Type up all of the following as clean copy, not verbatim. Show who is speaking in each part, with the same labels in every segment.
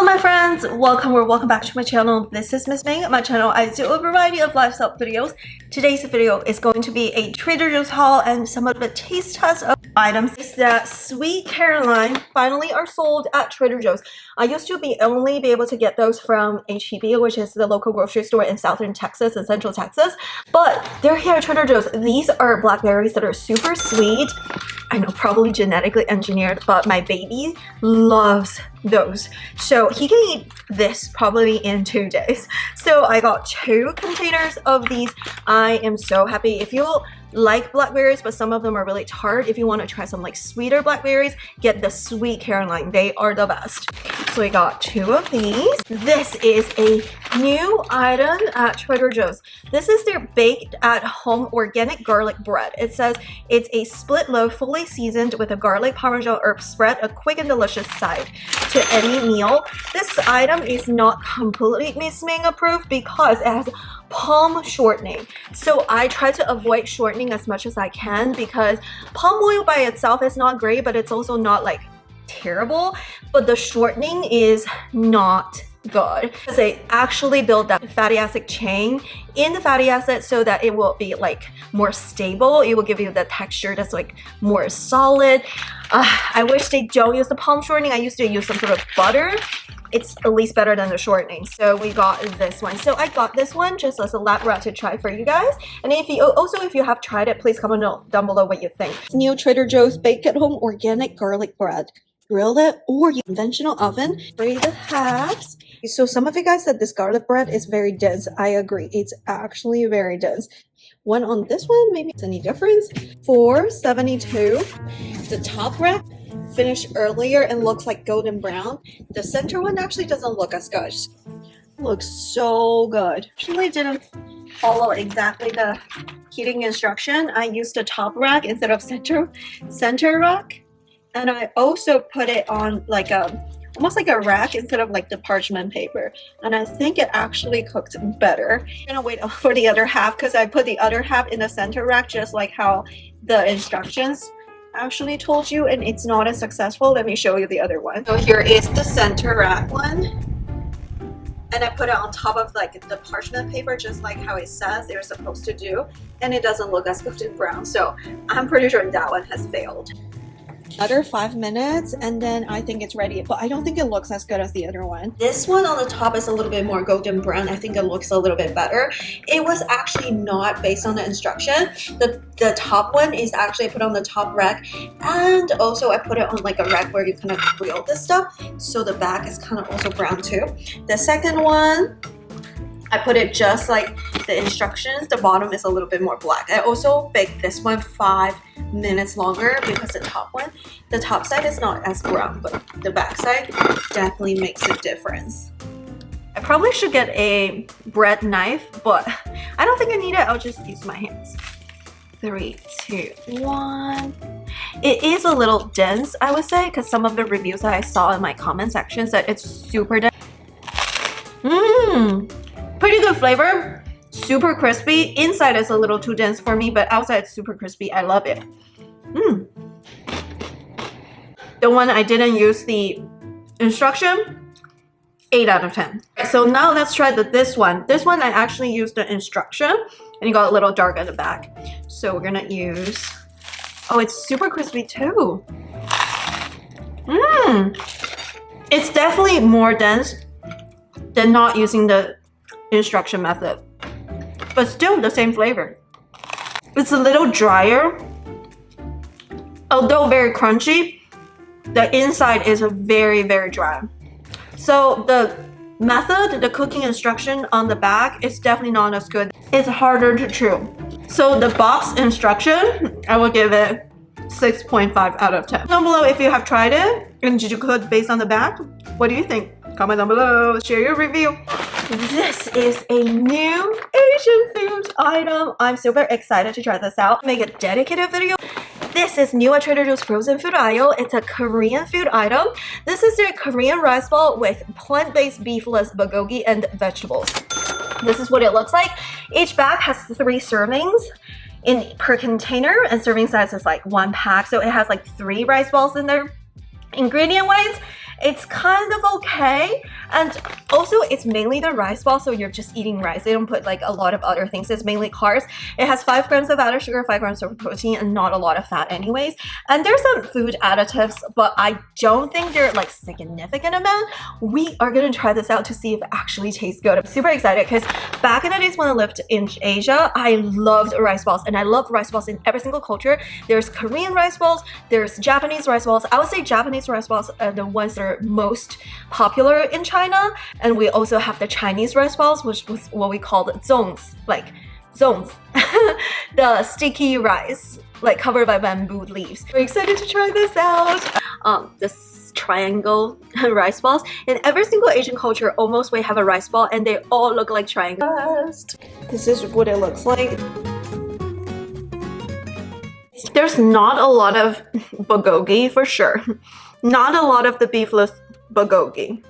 Speaker 1: Hello my friends, welcome back to my channel. This is Miss Ming. My channel, I do a variety of lifestyle videos. Today's video is going to be a Trader Joe's haul and some of the taste tests of items. The Sweet Caroline finally are sold at Trader Joe's. I used to only be able to get those from H-E-B, which is the local grocery store in southern Texas and central Texas, but they're here at Trader Joe's. These are blackberries that are super sweet. I know, probably genetically engineered, but my baby loves those. So he can eat this probably in 2 days. So I got 2 containers of these. I am so happy. If you like blackberries, but some of them are really tart, if you want to try some like sweeter blackberries, get the Sweet Caroline. They are the best. So I got 2 of these. This is a new item at Trader Joe's. This is their baked at home organic garlic bread. It says it's a split loaf fully seasoned with a garlic parmesan herb spread, a quick and delicious side to any meal. This item is not completely Miss Ming approved because it has palm shortening. So I try to avoid shortening as much as I can because palm oil by itself is not great, but it's also not like terrible, but the shortening is not good because they actually build that fatty acid chain in the fatty acid so that it will be like more stable. It will give you the texture that's like more solid. I wish they don't use the palm shortening. I used to use some sort of butter. It's at least better than the shortening. So we got this one. So I got this one just as a lab rat to try for you guys. And if you have tried it, please comment down below what you think. New Trader Joe's Bake at Home Organic Garlic Bread. Grill it or use conventional oven. Spray the halves. So some of you guys said this garlic bread is very dense. I agree. It's actually very dense. One on this one, maybe it's any difference. $4.72. The top rack finished earlier and looks like golden brown. The center one actually doesn't look as good. Looks so good. Actually didn't follow exactly the heating instruction. I used the top rack instead of center rack. And I also put it on like almost like a rack instead of like the parchment paper. And I think it actually cooked better. I'm gonna wait for the other half because I put the other half in the center rack just like how the instructions actually told you, and it's not as successful. Let me show you the other one. So here is the center rack one. And I put it on top of like the parchment paper just like how it says they're supposed to do. And it doesn't look as golden brown. So I'm pretty sure that one has failed. Another 5 minutes and then I think it's ready, but I don't think it looks as good as the other one. This one on the top is a little bit more golden brown. I think it looks a little bit better. It was actually not based on the instruction. The top one is actually put on the top rack, and also I put it on like a rack where you kind of grill this stuff, so the back is kind of also brown too. The second one, I put it just like the instructions. The bottom is a little bit more black. I also baked this one 5 minutes longer because the top side is not as brown, but the back side definitely makes a difference. I probably should get a bread knife, but I don't think I need it. I'll just use my hands. 3, 2, 1. It is a little dense, I would say, because some of the reviews that I saw in my comment section said it's super dense. Pretty good flavor, super crispy. Inside is a little too dense for me, but outside it's super crispy. I love it. The one I didn't use the instruction, 8 out of 10. So now let's try this one. This one I actually used the instruction and it got a little dark at the back. So we're gonna use, oh, it's super crispy too. It's definitely more dense than not using the instruction method, but still the same flavor. It's a little drier, although very crunchy. The inside is very dry. So the method, the cooking instruction on the back is definitely not as good. It's harder to chew. So the box instruction, I will give it 6.5 out of 10. Down below if you have tried it and did you cook based on the back. What do you think? Comment down below, share your review. This is a new Asian food item. I'm super excited to try this out. Make a dedicated video. This is new at Trader Joe's frozen food aisle. It's a Korean food item. This is their Korean rice ball with plant-based beefless bulgogi and vegetables. This is what it looks like. Each bag has 3 servings per container, and serving size is like 1 pack. So it has like 3 rice balls in there. Ingredient wise, It's kind of okay, and also it's mainly the rice ball, so you're just eating rice. They don't put like a lot of other things. It's mainly carbs. It has 5 grams of added sugar, 5 grams of protein, and not a lot of fat anyways. And there's some food additives, but I don't think they're like significant amount. We are gonna try this out to see if it actually tastes good. I'm super excited because back in the days when I lived in Asia, I loved rice balls, and I love rice balls in every single culture. There's Korean rice balls, there's Japanese rice balls. I would say Japanese rice balls are the ones that are most popular in China, and we also have the Chinese rice balls, which was what we called zongs, like zongs, the sticky rice, like covered by bamboo leaves. We're excited to try this out. This triangle rice balls. In every single Asian culture, almost we have a rice ball, and they all look like triangles. This is what it looks like. There's not a lot of bulgogi for sure. Not a lot of the beefless bulgogi.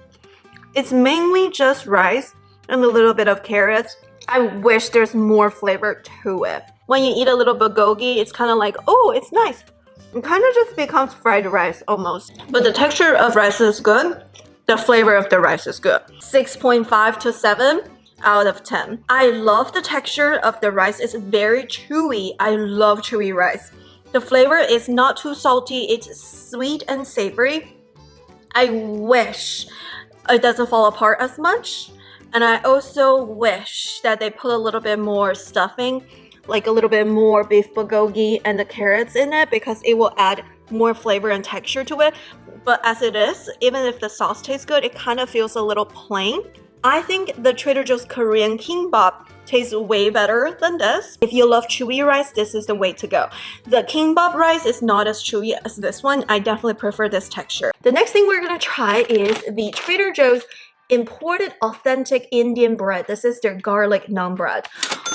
Speaker 1: It's mainly just rice and a little bit of carrots. I wish there's more flavor to it. When you eat a little bulgogi, it's kind of like, oh, it's nice. It kind of just becomes fried rice almost. But the texture of rice is good. The flavor of the rice is good. 6.5 to 7 out of 10. I love the texture of the rice. It's very chewy. I love chewy rice. The flavor is not too salty. It's sweet and savory. I wish it doesn't fall apart as much. And I also wish that they put a little bit more stuffing, like a little bit more beef bulgogi and the carrots in it, because it will add more flavor and texture to it. But as it is, even if the sauce tastes good, it kind of feels a little plain. I think the Trader Joe's Korean kimbabp tastes way better than this. If you love chewy rice, this is the way to go. The kimbabp rice is not as chewy as this one. I definitely prefer this texture. The next thing we're gonna try is the Trader Joe's imported authentic Indian bread. This is their garlic naan bread.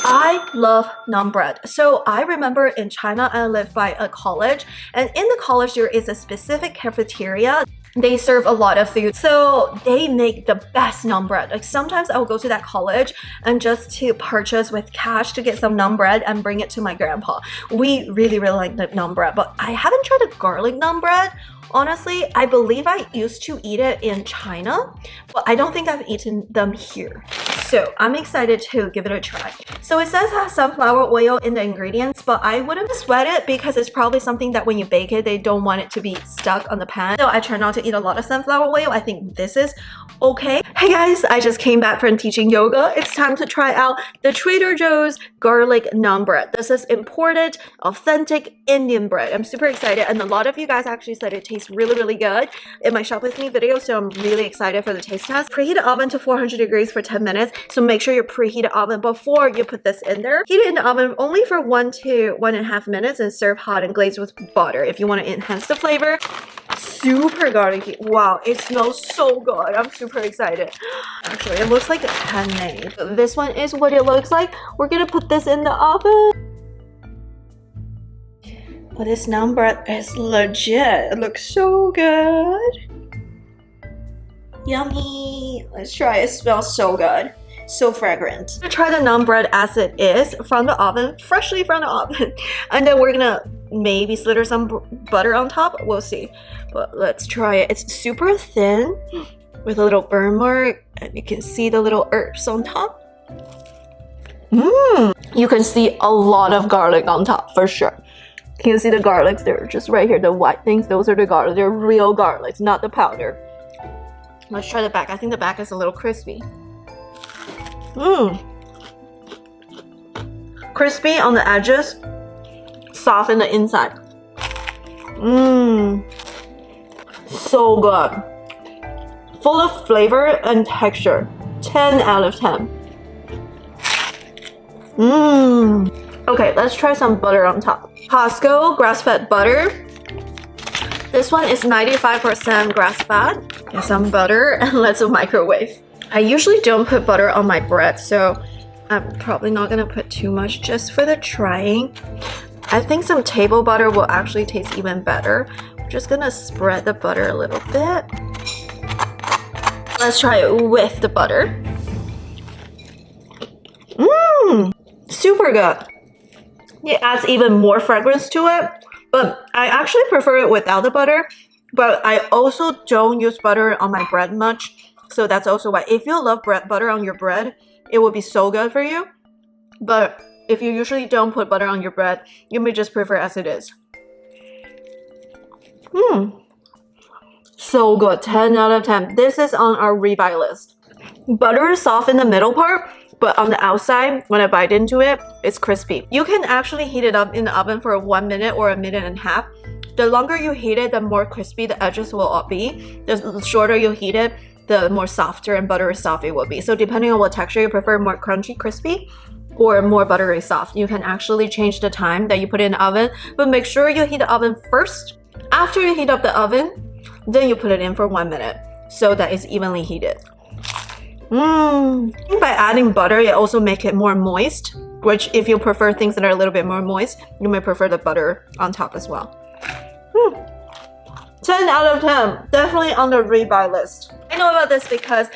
Speaker 1: I love naan bread. So I remember in China, I lived by a college, and in the college there is a specific cafeteria. They serve a lot of food, so they make the best naan bread. Like sometimes I will go to that college and just to purchase with cash to get some naan bread and bring it to my grandpa. We really like the naan bread, but I haven't tried a garlic naan bread. Honestly, I believe I used to eat it in China, but I don't think I've eaten them here. So I'm excited to give it a try. So it says it has sunflower oil in the ingredients, but I wouldn't sweat it because it's probably something that when you bake it, they don't want it to be stuck on the pan. So I try not to eat a lot of sunflower oil. I think this is okay. Hey guys, I just came back from teaching yoga. It's time to try out the Trader Joe's garlic naan bread. This is imported, authentic Indian bread. I'm super excited, and a lot of you guys actually said it tastes really good in my shop with me video, so I'm really excited for the taste test. Preheat the oven to 400 degrees for 10 minutes, so make sure you preheat the oven before you put this in there. Heat it in the oven only for 1 to 1.5 minutes and serve hot and glazed with butter if you want to enhance the flavor. Super garlicky. Wow, it smells so good. I'm super excited. Actually, it looks like handmade. This one is what it looks like. We're gonna put this in the oven. Oh, this naan bread is legit. It looks so good. Yummy. Let's try it. It smells so good. So fragrant. I'm gonna try the naan bread as it is from the oven, freshly from the oven. And then we're gonna maybe slither some butter on top. We'll see. But let's try it. It's super thin with a little burn mark, and you can see the little herbs on top. You can see a lot of garlic on top for sure. Can you see the garlics? They're just right here. The white things, those are the garlic. They're real garlics, not the powder. Let's try the back. I think the back is a little crispy. Crispy on the edges, soft in the inside. So good. Full of flavor and texture. 10 out of 10. Okay, let's try some butter on top. Costco grass-fed butter. This one is 95% grass-fed. Get some butter and let's microwave. I usually don't put butter on my bread, so I'm probably not gonna put too much just for the trying. I think some table butter will actually taste even better. I'm just gonna spread the butter a little bit. Let's try it with the butter. Super good. It adds even more fragrance to it, but I actually prefer it without the butter. But I also don't use butter on my bread much, so that's also why. If you love butter on your bread, it would be so good for you. But if you usually don't put butter on your bread, you may just prefer as it is. So good, 10 out of 10. This is on our rebuy list. Butter is soft in the middle part, but on the outside, when I bite into it, it's crispy. You can actually heat it up in the oven for 1 minute or 1.5 minutes. The longer you heat it, the more crispy the edges will all be. The shorter you heat it, the more softer and buttery soft it will be. So depending on what texture you prefer, more crunchy, crispy, or more buttery soft, you can actually change the time that you put it in the oven, but make sure you heat the oven first. After you heat up the oven, then you put it in for 1 minute so that it's evenly heated. By adding butter, it also makes it more moist, which if you prefer things that are a little bit more moist, you may prefer the butter on top as well. 10 out of 10, definitely on the rebuy list. I know about this because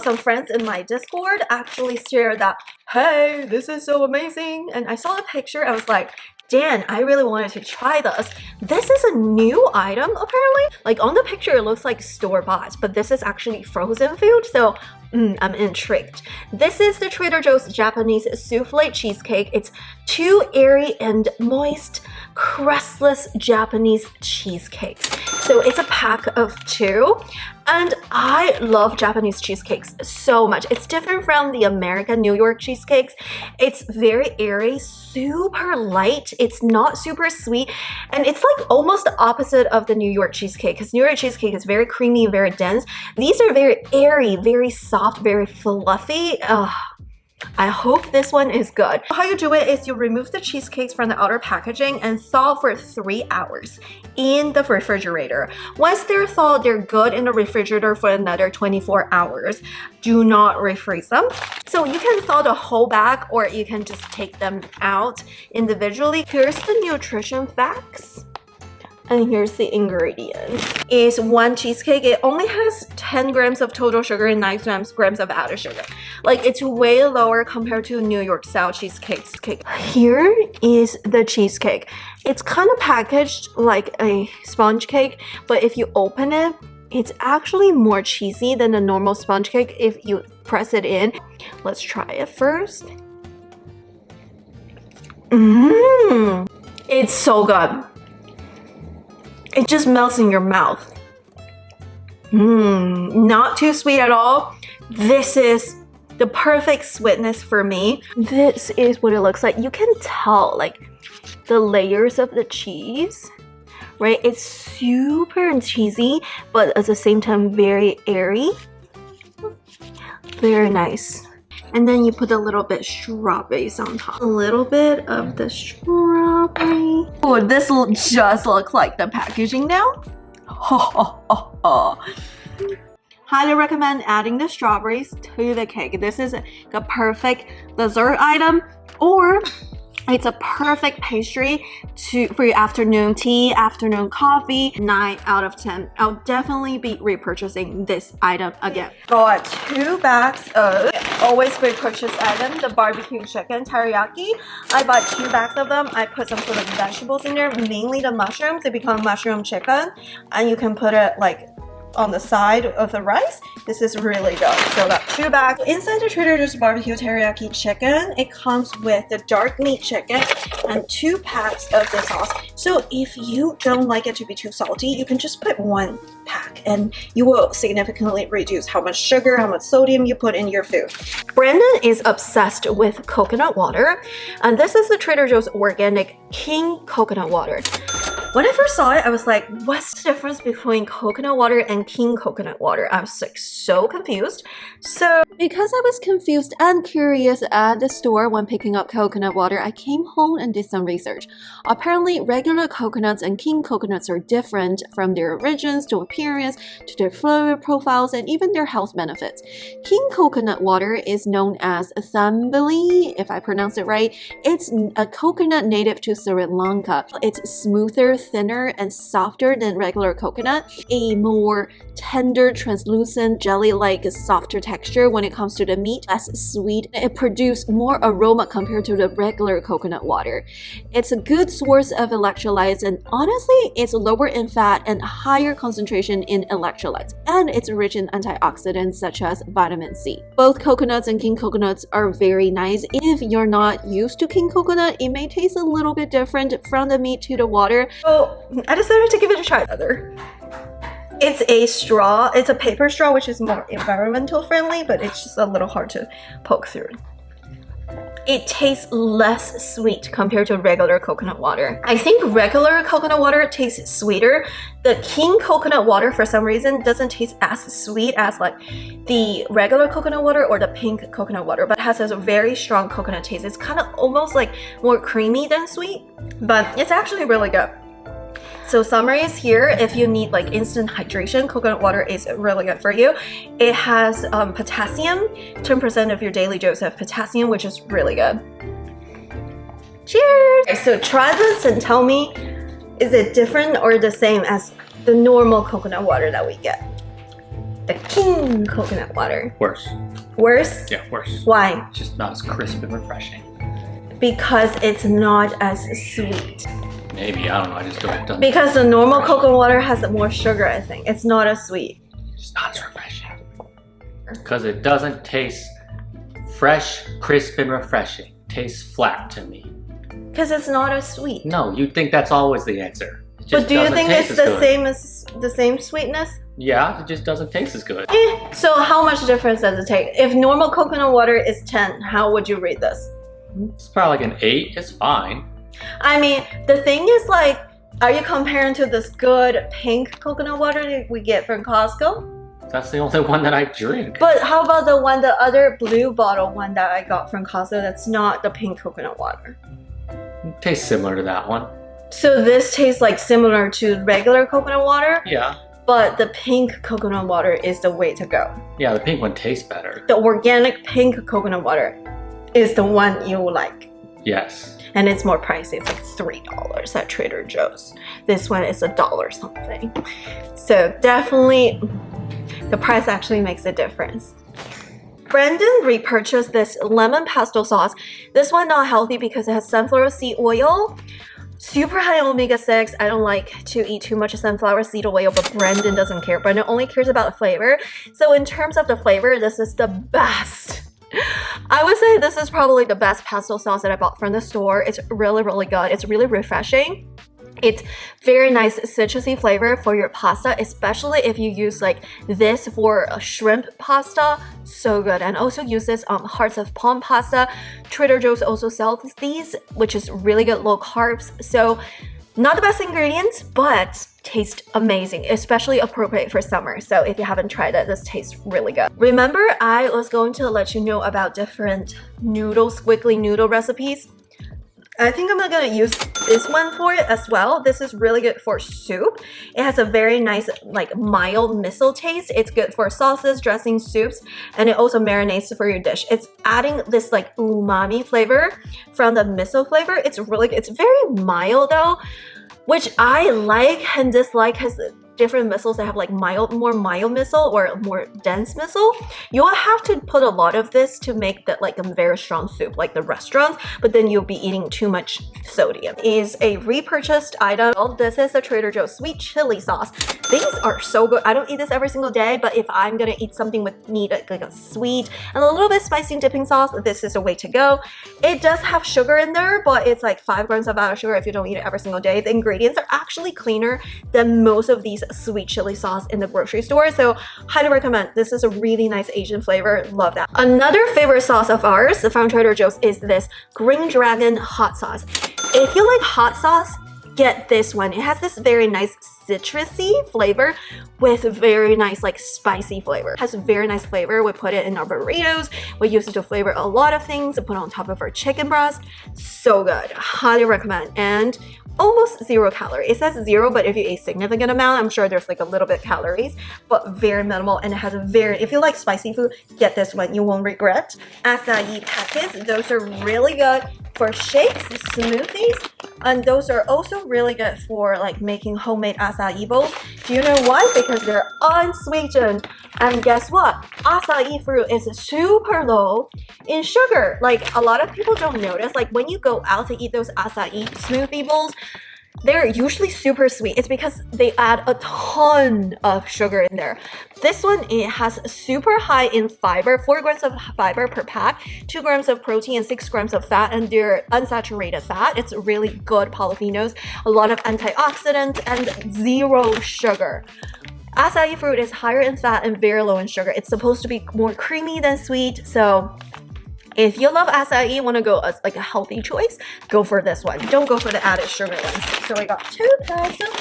Speaker 1: some friends in my Discord actually shared that, hey, this is so amazing. And I saw the picture, I was like, Dan, I really wanted to try this. This is a new item apparently. Like on the picture, it looks like store-bought, but this is actually frozen food, so I'm intrigued. This is the Trader Joe's Japanese souffle cheesecake. It's too airy and moist, crustless Japanese cheesecakes. So it's a pack of 2. And I love Japanese cheesecakes so much. It's different from the American New York cheesecakes. It's very airy, super light. It's not super sweet. And it's like almost the opposite of the New York cheesecake, because New York cheesecake is very creamy, very dense. These are very airy, very soft, very fluffy. I hope this one is good. How you do it is you remove the cheesecakes from the outer packaging and thaw for 3 hours in the refrigerator. Once they're thawed, they're good in the refrigerator for another 24 hours. Do not refreeze them. So you can thaw the whole bag or you can just take them out individually. Here's the nutrition facts. And here's the ingredients. Is 1 cheesecake. It only has 10 grams of total sugar and 9 grams of added sugar. Like it's way lower compared to New York style cheesecakes. Here is the cheesecake. It's kind of packaged like a sponge cake, but if you open it, it's actually more cheesy than a normal sponge cake if you press it in. Let's try it first. It's so good. It just melts in your mouth. Not too sweet at all. This is the perfect sweetness for me. This is what it looks like. You can tell like the layers of the cheese, right? It's super cheesy, but at the same time very airy. Very nice. And then you put a little bit strawberries on top. A little bit of the strawberry. Oh, this just looks like the packaging now. Highly recommend adding the strawberries to the cake. This is a perfect dessert item, or it's a perfect pastry for your afternoon tea, afternoon coffee. 9 out of 10. I'll definitely be repurchasing this item again. Got 2 bags of always repurchase item, the barbecue chicken teriyaki. I bought 2 bags of them. I put some sort of vegetables in there, mainly the mushrooms. They become mushroom chicken, and you can put it like on the side of the rice. This is really good. So got 2 bags. Inside the Trader Joe's barbecue teriyaki chicken, it comes with the dark meat chicken and 2 packs of the sauce. So if you don't like it to be too salty, you can just put 1 pack and you will significantly reduce how much sugar, how much sodium you put in your food. Brandon is obsessed with coconut water, and this is the Trader Joe's organic King coconut water. When I first saw it, I was like, what's the difference between coconut water and King coconut water? I was like so confused. So because I was confused and curious at the store when picking up coconut water, I came home and did some research. Apparently, regular coconuts and King coconuts are different from their origins to appearance, to their flavor profiles, and even their health benefits. King coconut water is known as Thambali, if I pronounce it right. It's a coconut native to Sri Lanka. It's smoother, thinner and softer than regular coconut, a more tender, translucent, jelly-like softer texture when it comes to the meat, less sweet. It produces more aroma compared to the regular coconut water. It's a good source of electrolytes, and honestly, it's lower in fat and higher concentration in electrolytes, and it's rich in antioxidants such as vitamin C. Both coconuts and king coconuts are very nice. If you're not used to king coconut, it may taste a little bit different from the meat to the water. So I decided to give it a try. It's a straw. It's a paper straw, which is more environmental friendly, but it's just a little hard to poke through. It tastes less sweet compared to regular coconut water. I think regular coconut water tastes sweeter. The king coconut water, for some reason, doesn't taste as sweet as like the regular coconut water or the pink coconut water, but has a very strong coconut taste. It's kind of almost like more creamy than sweet, but it's actually really good. So summary is here. If you need like instant hydration, coconut water is really good for you. It has potassium, 10% of your daily dose of potassium, which is really good. Cheers! Okay, so try this and tell me, is it different or the same as the normal coconut water that we get? The king coconut water.
Speaker 2: Worse.
Speaker 1: Worse?
Speaker 2: Yeah, worse.
Speaker 1: Why?
Speaker 2: It's just not as crisp and refreshing.
Speaker 1: Because it's not as sweet.
Speaker 2: Maybe, I don't know, I just don't.
Speaker 1: Because the normal coconut water has more sugar, I think. It's not as sweet.
Speaker 2: It's not as refreshing. Because it doesn't taste fresh, crisp, and refreshing. It tastes flat to me.
Speaker 1: Because it's not as sweet.
Speaker 2: No, you'd think that's always the answer.
Speaker 1: But do you think it's the same sweetness?
Speaker 2: Yeah, it just doesn't taste as good.
Speaker 1: So how much difference does it take? If normal coconut water is 10, how would you rate this?
Speaker 2: It's probably like an 8. It's fine.
Speaker 1: I mean, the thing is like, are you comparing to this good pink coconut water that we get from Costco?
Speaker 2: That's the only one that I drink.
Speaker 1: But how about the other blue bottle one that I got from Costco that's not the pink coconut water?
Speaker 2: It tastes similar to that one.
Speaker 1: So this tastes like similar to regular coconut water?
Speaker 2: Yeah.
Speaker 1: But the pink coconut water is the way to go.
Speaker 2: Yeah, the pink one tastes better.
Speaker 1: The organic pink coconut water is the one you like.
Speaker 2: Yes.
Speaker 1: And it's more pricey. It's like $3 at Trader Joe's. This one is $1 something. So definitely the price actually makes a difference. Brandon repurchased this lemon pesto sauce. This one not healthy because it has sunflower seed oil. Super high omega-6. I don't like to eat too much sunflower seed oil, but Brandon doesn't care. Brandon only cares about the flavor. So in terms of the flavor, this is the best. I would say this is probably the best pesto sauce that I bought from the store. It's really, really good. It's really refreshing. It's very nice citrusy flavor for your pasta, especially if you use like this for a shrimp pasta. So good. And also use this hearts of palm pasta. Trader Joe's also sells these, which is really good, low carbs. So not the best ingredients, but taste amazing, especially appropriate for summer. So if you haven't tried it, this tastes really good. Remember, I was going to let you know about different squiggly noodle recipes. I think I'm gonna use this one for it as well. This is really good for soup. It has a very nice, like mild miso taste. It's good for sauces, dressings, soups, and it also marinates for your dish. It's adding this like umami flavor from the miso flavor. It's very mild though, which I like and dislike because different misos that have like more mild miso or more dense miso. You'll have to put a lot of this to make that like a very strong soup like the restaurants, but then you'll be eating too much sodium. Is a repurchased item. This is a Trader Joe's sweet chili sauce. These are so good. I don't eat this every single day, but if I'm gonna eat something with need like a sweet and a little bit spicy dipping sauce, this is a way to go. It does have sugar in there, but it's like 5 grams of added sugar if you don't eat it every single day. The ingredients are actually cleaner than most of these sweet chili sauce in the grocery store, so highly recommend. This is a really nice Asian flavor. Love that. Another favorite sauce of ours from Trader Joe's is this Green Dragon hot sauce. If you like hot sauce, get this one. It has this very nice citrusy flavor with very nice like spicy flavor. It has a very nice flavor. We put it in our burritos. We use it to flavor a lot of things to put on top of our chicken breast. So good. Highly recommend. And almost 0 calories. It says 0, but if you eat a significant amount, I'm sure there's like a little bit calories, but very minimal. And it has a if you like spicy food, get this one. You won't regret. Acai packets. Those are really good for shakes, smoothies, and those are also really good for like making homemade acai bowls. Do you know why? Because they're unsweetened. And guess what? Acai fruit is super low in sugar. Like a lot of people don't notice, like when you go out to eat those acai smoothie bowls, they're usually super sweet. It's because they add a ton of sugar in there. This one, it has super high in fiber, 4 grams of fiber per pack, 2 grams of protein, and 6 grams of fat, and they're unsaturated fat. It's really good polyphenols, a lot of antioxidants, and 0 sugar. Acai fruit is higher in fat and very low in sugar. It's supposed to be more creamy than sweet, so if you love acai, want to go as like a healthy choice, go for this one. Don't go for the added sugar ones. So I got 2 packs of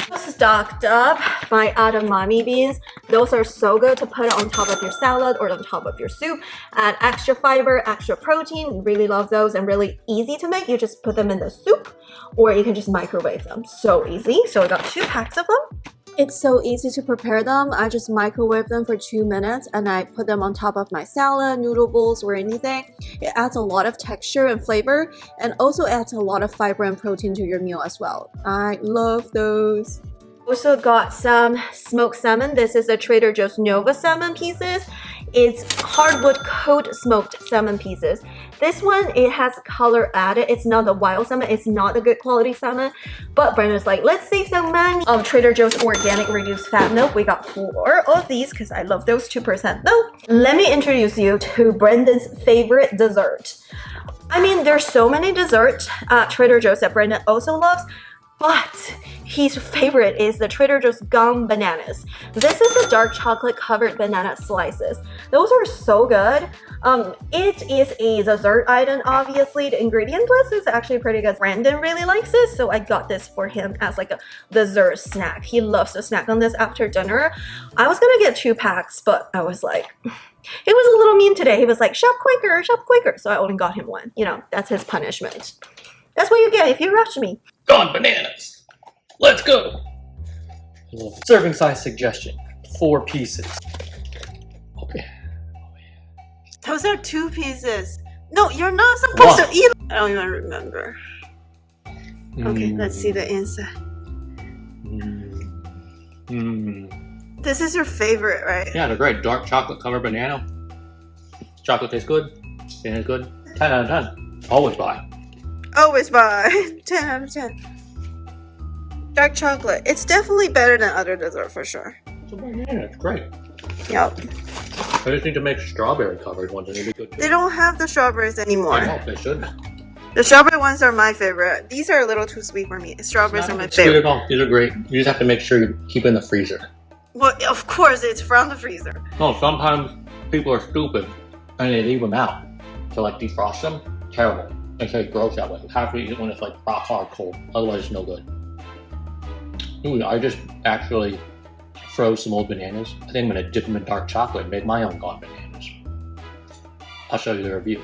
Speaker 1: this. Stocked up my edamame beans. Those are so good to put on top of your salad or on top of your soup. Add extra fiber, extra protein. Really love those and really easy to make. You just put them in the soup or you can just microwave them. So easy. So I got 2 packs of them. It's so easy to prepare them. I just microwave them for 2 minutes and I put them on top of my salad, noodle bowls, or anything. It adds a lot of texture and flavor and also adds a lot of fiber and protein to your meal as well. I love those. Also got some smoked salmon. This is the Trader Joe's Nova salmon pieces. It's hardwood cold smoked salmon pieces. This one, it has color added. It's not the wild salmon. It's not the good quality salmon. But Brenda's like, let's save some money. Trader Joe's organic reduced fat milk. We got 4 of these because I love those 2% milk. Let me introduce you to Brendan's favorite dessert. I mean, there's so many desserts at Trader Joe's that Brendan also loves. But his favorite is the Trader Joe's gum bananas. This is the dark chocolate covered banana slices. Those are so good. It is a dessert item, obviously. The ingredient list is actually pretty good. Brandon really likes this, so I got this for him as like a dessert snack. He loves to snack on this after dinner. I was gonna get 2 packs, but I was like, he was a little mean today. He was like, shop quicker, shop quicker. So I only got him 1. You know, that's his punishment. That's what you get if you rush me.
Speaker 2: Gone bananas. Let's go. Serving size suggestion: 4 pieces. Okay.
Speaker 3: Those are 2 pieces. No, you're not supposed to eat. I don't even remember. Okay, let's see the inside. This is your favorite, right?
Speaker 2: Yeah, they're great. Dark chocolate covered banana. Chocolate tastes good. Banana's good. 10 out of 10. Always buy.
Speaker 3: Always buy. 10 out of 10. Dark chocolate. It's definitely better than other dessert for sure.
Speaker 2: It's a banana. It's great.
Speaker 3: Yep.
Speaker 2: I just need to make strawberry covered ones. And it'll be good too.
Speaker 3: They don't have the strawberries anymore.
Speaker 2: I know, they should.
Speaker 3: The strawberry ones are my favorite. These are a little too sweet for me. Strawberries are my favorite.
Speaker 2: These are great. You just have to make sure you keep in the freezer.
Speaker 3: Well, of course, it's from the freezer.
Speaker 2: No, sometimes people are stupid and they leave them out to like defrost them. Terrible. It tastes gross that way. You have to eat it when it's like rock hard cold. Otherwise, it's no good. Ooh, I just actually froze some old bananas. I think I'm gonna dip them in dark chocolate and make my own gone bananas. I'll show you the review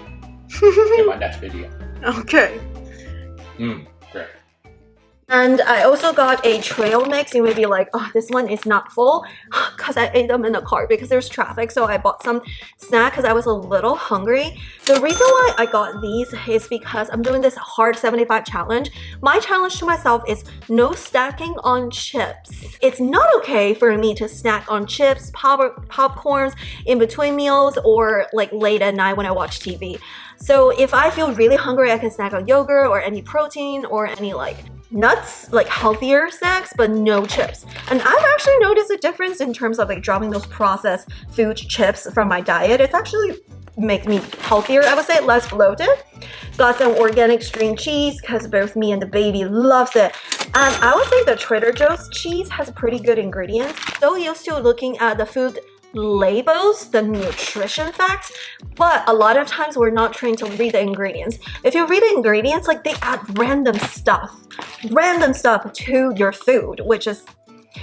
Speaker 2: in my next video.
Speaker 3: Okay.
Speaker 2: Great.
Speaker 1: And I also got a trail mix. You may be like, oh, this one is not full because I ate them in the car because there's traffic. So I bought some snack because I was a little hungry. The reason why I got these is because I'm doing this hard 75 challenge. My challenge to myself is no stacking on chips. It's not okay for me to snack on chips, popcorns in between meals or like late at night when I watch TV. So if I feel really hungry, I can snack on yogurt or any protein or any like nuts, like healthier snacks, but no chips. And I've actually noticed a difference in terms of like dropping those processed food chips from my diet. It's actually makes me healthier, I would say, less bloated. Got some organic string cheese because both me and the baby loves it. And I would say the Trader Joe's cheese has pretty good ingredients. So used to looking at the food labels, the nutrition facts, but a lot of times we're not trained to read the ingredients. If you read the ingredients, like they add random stuff to your food, which is,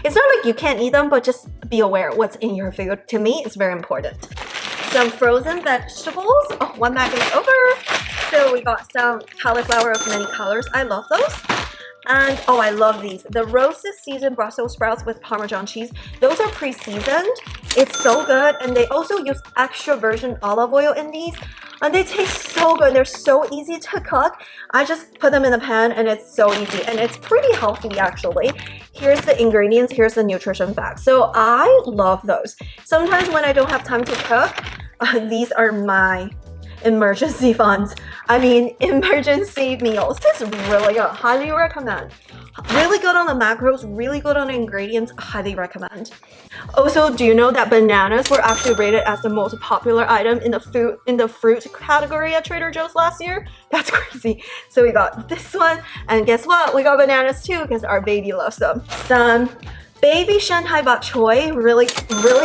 Speaker 1: it's not like you can't eat them, but just be aware what's in your food. To me, it's very important. Some frozen vegetables. Oh, 1 bag is over. So we got some cauliflower of many colors. I love those. And oh, I love these. The roasted seasoned Brussels sprouts with Parmesan cheese. Those are pre-seasoned. It's so good, and they also use extra virgin olive oil in these, and they taste so good. They're so easy to cook. I just put them in the pan and it's so easy, and it's pretty healthy actually. Here's the ingredients, here's the nutrition facts. So I love those. Sometimes when I don't have time to cook, these are my emergency funds. I mean, emergency meals. This is really good. Highly recommend. Really good on the macros, really good on the ingredients. Highly recommend. Also, do you know that bananas were actually rated as the most popular item in the fruit category at Trader Joe's last year? That's crazy. So we got this one, and guess what? We got bananas too because our baby loves them. Some baby Shanghai bok choy, really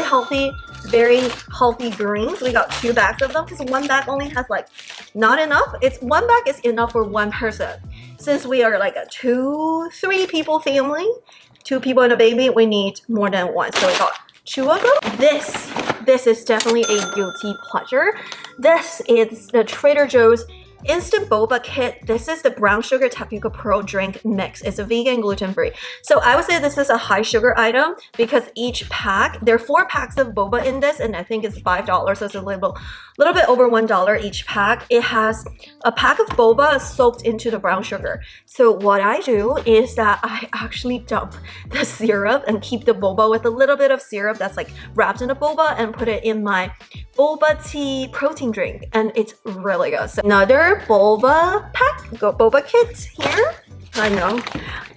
Speaker 1: healthy. Very healthy greens. We got 2 bags of them because one bag only has like not enough. One bag is enough for 1 person. Since we are like a 2-3 people family, 2 people and a baby, we need more than 1. So we got 2 of them. This is definitely a guilty pleasure. This is the Trader Joe's Instant Boba Kit. This is the brown sugar tapioca pearl drink mix. It's a vegan, gluten-free. So I would say this is a high sugar item because each pack, there are 4 packs of boba in this, and I think it's $5, so it's a little bit over $1 each pack. It has a pack of boba soaked into the brown sugar. So what I do is that I actually dump the syrup and keep the boba with a little bit of syrup that's like wrapped in a boba and put it in my boba tea protein drink, and it's really good. So another boba pack, boba kit here. I know.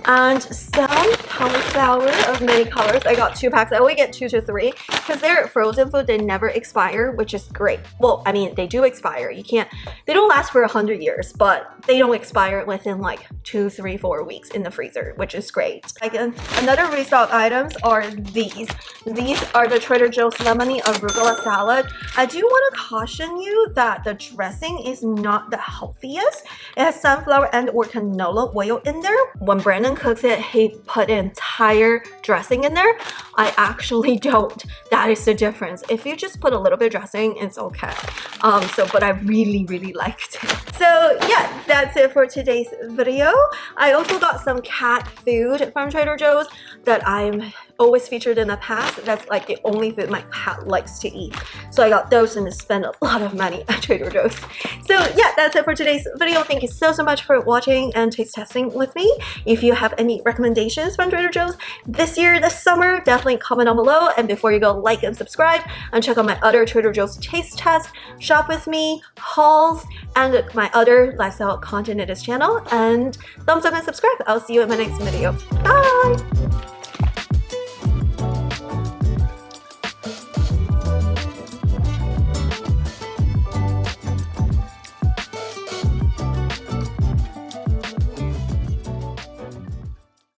Speaker 1: And some cauliflower of many colors. I got 2 packs. I only get 2 to 3 because they're frozen food. They never expire, which is great. Well, I mean, they do expire. They don't last for 100 years, but they don't expire within like 2, 3, 4 weeks in the freezer, which is great. Again, another restock items are these. These are the Trader Joe's lemony arugula salad. I do want to caution you that the dressing is not the healthiest. It has sunflower and or canola oil in there. When Brandon cooks it, he put an entire dressing in there. I actually don't. That is the difference. If you just put a little bit of dressing, it's okay. But I really liked it. So yeah, that's it for today's video. I also got some cat food from Trader Joe's that I'm always featured in the past. That's like the only food my cat likes to eat. So I got those and spent a lot of money at Trader Joe's. So yeah, that's it for today's video. Thank you so much for watching and taste testing with me. If you have any recommendations from Trader Joe's this year, this summer, definitely comment down below. And before you go, like and subscribe and check out my other Trader Joe's taste test, shop with me, hauls, and my other lifestyle content in this channel. And thumbs up and subscribe. I'll see you in my next video. Bye!